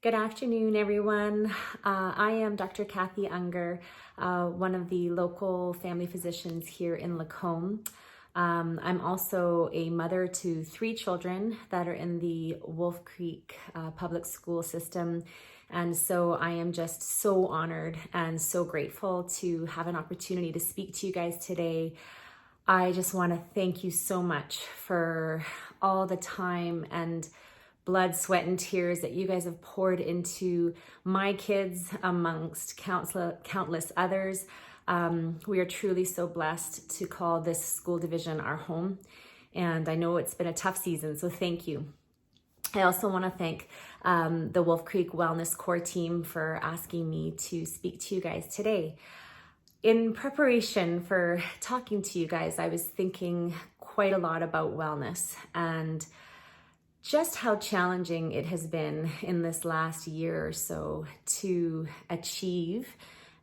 Good afternoon, everyone. I am Dr. Kathy Unger, one of the local family physicians here in Lacombe. I'm also a mother to 3 children that are in the Wolf Creek public school system. And so I am just so honored and so grateful to have an opportunity to speak to you guys today. I just want to thank you so much for all the time and blood, sweat, and tears that you guys have poured into my kids amongst countless others. We are truly so blessed to call this school division our home. And I know it's been a tough season, so thank you. I also want to thank the Wolf Creek Wellness Core team for asking me to speak to you guys today. In preparation for talking to you guys, I was thinking quite a lot about wellness and just how challenging it has been in this last year or so to achieve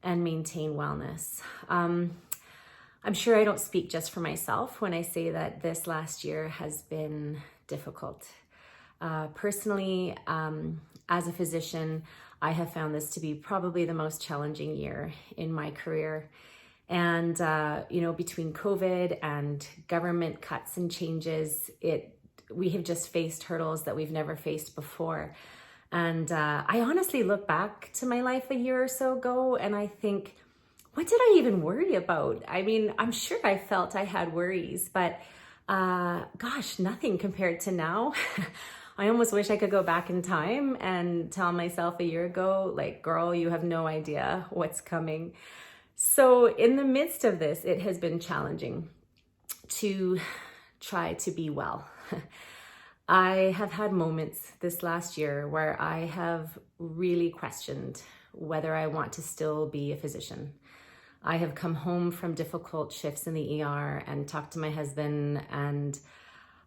and maintain wellness. I'm sure I don't speak just for myself when I say that this last year has been difficult. Personally, as a physician, I have found this to be probably the most challenging year in my career. And, between COVID and government cuts and changes, we have just faced hurdles that we've never faced before. And I honestly look back to my life a year or so ago and I think, what did I even worry about? I mean, I'm sure I felt I had worries, but gosh, nothing compared to now. I almost wish I could go back in time and tell myself a year ago, like, girl, you have no idea what's coming. So in the midst of this, it has been challenging to try to be well. I have had moments this last year where I have really questioned whether I want to still be a physician. I have come home from difficult shifts in the ER and talked to my husband, and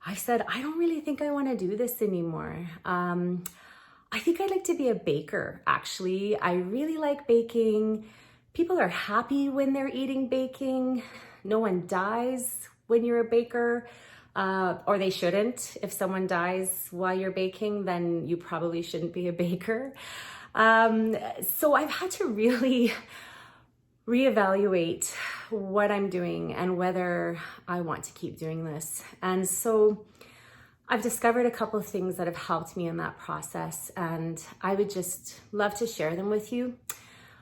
I said, I don't really think I want to do this anymore. I think I'd like to be a baker, actually. I really like baking. People are happy when they're eating baking. No one dies when you're a baker. Or they shouldn't. If someone dies while you're baking, then you probably shouldn't be a baker. So I've had to really reevaluate what I'm doing and whether I want to keep doing this. And so I've discovered a couple of things that have helped me in that process, and I would just love to share them with you,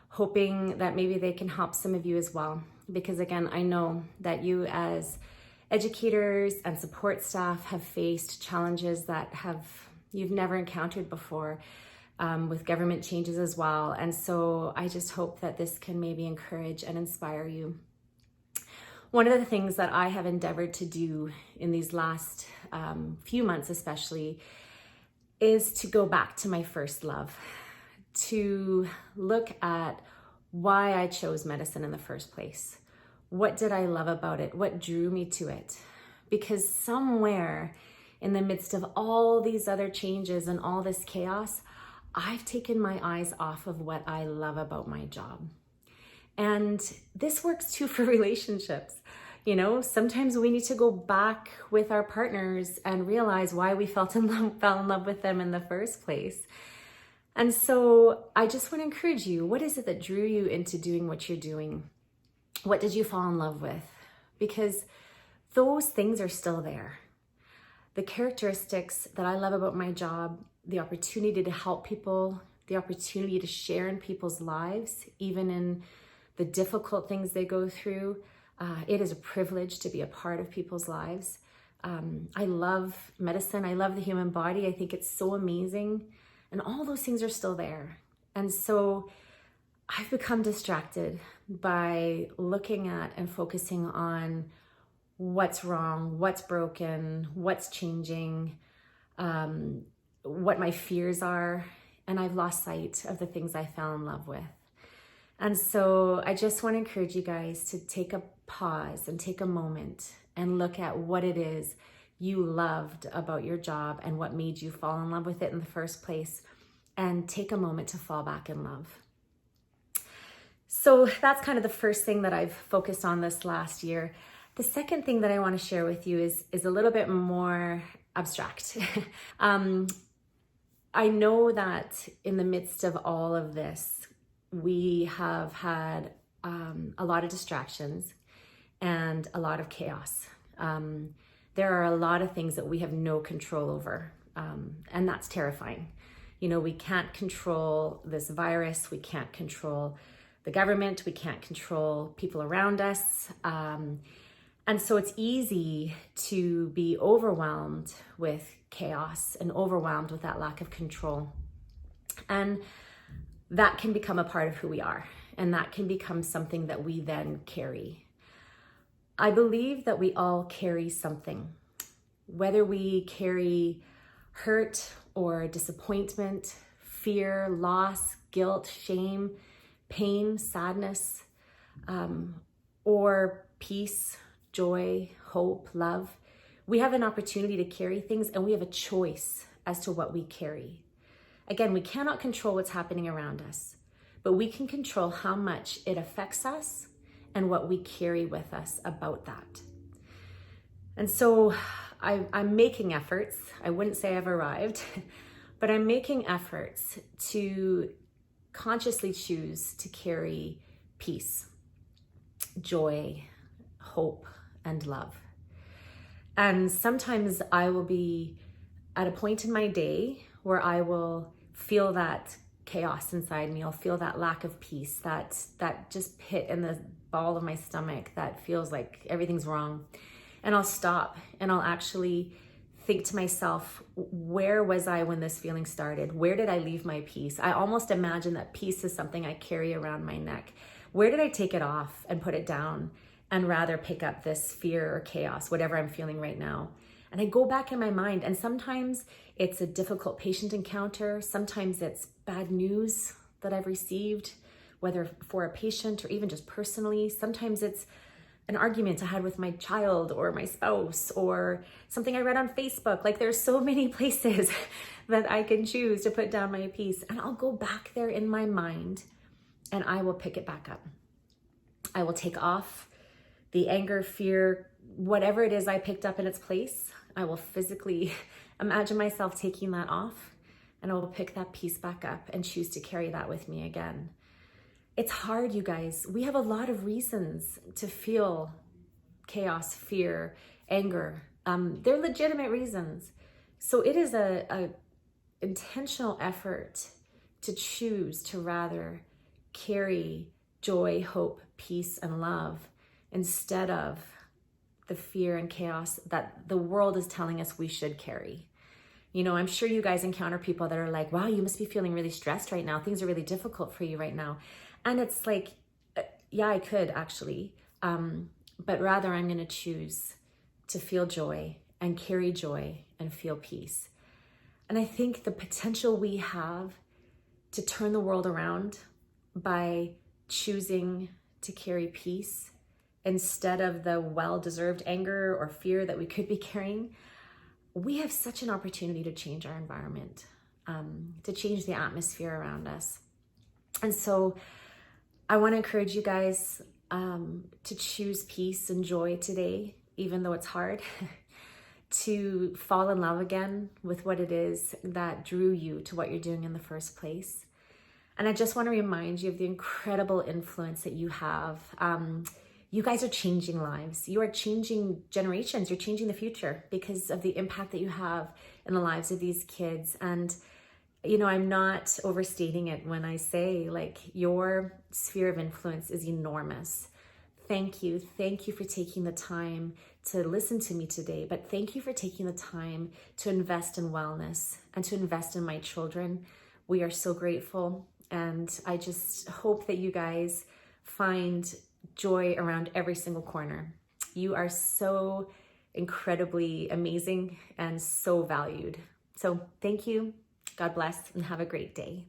hoping that maybe they can help some of you as well. Because again, I know that you as educators and support staff have faced challenges that you've never encountered before, with government changes as well. And so I just hope that this can maybe encourage and inspire you. One of the things that I have endeavored to do in these last few months especially is to go back to my first love, to look at why I chose medicine in the first place. What did I love about it? What drew me to it? Because somewhere in the midst of all these other changes and all this chaos, I've taken my eyes off of what I love about my job. And this works too for relationships. Sometimes we need to go back with our partners and realize why we fell in love with them in the first place. And so I just want to encourage you, what is it that drew you into doing what you're doing? What did you fall in love with? Because those things are still there. The characteristics that I love about my job, the opportunity to help people, the opportunity to share in people's lives, even in the difficult things they go through. It is a privilege to be a part of people's lives. I love medicine. I love the human body. I think it's so amazing. And all those things are still there. And so I've become distracted by looking at and focusing on what's wrong, what's broken, what's changing, what my fears are, and I've lost sight of the things I fell in love with. And so I just want to encourage you guys to take a pause and take a moment and look at what it is you loved about your job and what made you fall in love with it in the first place, and take a moment to fall back in love. So that's kind of the first thing that I've focused on this last year. The second thing that I want to share with you is a little bit more abstract. I know that in the midst of all of this, we have had a lot of distractions and a lot of chaos. There are a lot of things that we have no control over, and that's terrifying. You know, we can't control this virus, we can't control the government, we can't control people around us. And so it's easy to be overwhelmed with chaos and overwhelmed with that lack of control. And that can become a part of who we are, and that can become something that we then carry. I believe that we all carry something, whether we carry hurt or disappointment, fear, loss, guilt, shame, pain, sadness, or peace, joy, hope, love. We have an opportunity to carry things, and we have a choice as to what we carry. Again, we cannot control what's happening around us, but we can control how much it affects us and what we carry with us about that. And so I'm making efforts. I wouldn't say I've arrived, but I'm making efforts to consciously choose to carry peace, joy, hope, and love. And sometimes I will be at a point in my day where I will feel that chaos inside me. I'll feel that lack of peace, that just pit in the ball of my stomach that feels like everything's wrong. And I'll stop and I'll actually think to myself, where was I when this feeling started? Where did I leave my peace? I almost imagine that peace is something I carry around my neck. Where did I take it off and put it down and rather pick up this fear or chaos, whatever I'm feeling right now? And I go back in my mind, and sometimes it's a difficult patient encounter. Sometimes it's bad news that I've received, whether for a patient or even just personally. Sometimes it's an argument I had with my child or my spouse, or something I read on Facebook. Like, there's so many places that I can choose to put down my peace, and I'll go back there in my mind and I will pick it back up. I will take off the anger, fear, whatever it is I picked up in its place. I will physically imagine myself taking that off, and I will pick that piece back up and choose to carry that with me again. It's hard, you guys. We have a lot of reasons to feel chaos, fear, anger. They're legitimate reasons. So it is a intentional effort to choose to rather carry joy, hope, peace, and love instead of the fear and chaos that the world is telling us we should carry. You know, I'm sure you guys encounter people that are like, wow, you must be feeling really stressed right now. Things are really difficult for you right now. And it's like, yeah, I could actually, but rather I'm going to choose to feel joy and carry joy and feel peace. And I think the potential we have to turn the world around by choosing to carry peace instead of the well-deserved anger or fear that we could be carrying, we have such an opportunity to change our environment, to change the atmosphere around us. And so I want to encourage you guys to choose peace and joy today, even though it's hard, to fall in love again with what it is that drew you to what you're doing in the first place. And I just want to remind you of the incredible influence that you have. You guys are changing lives. You are changing generations. You're changing the future because of the impact that you have in the lives of these kids. And, you know, I'm not overstating it when I say, like, your sphere of influence is enormous. Thank you. Thank you for taking the time to listen to me today. But thank you for taking the time to invest in wellness and to invest in my children. We are so grateful. And I just hope that you guys find joy around every single corner. You are so incredibly amazing and so valued. So thank you. God bless and have a great day.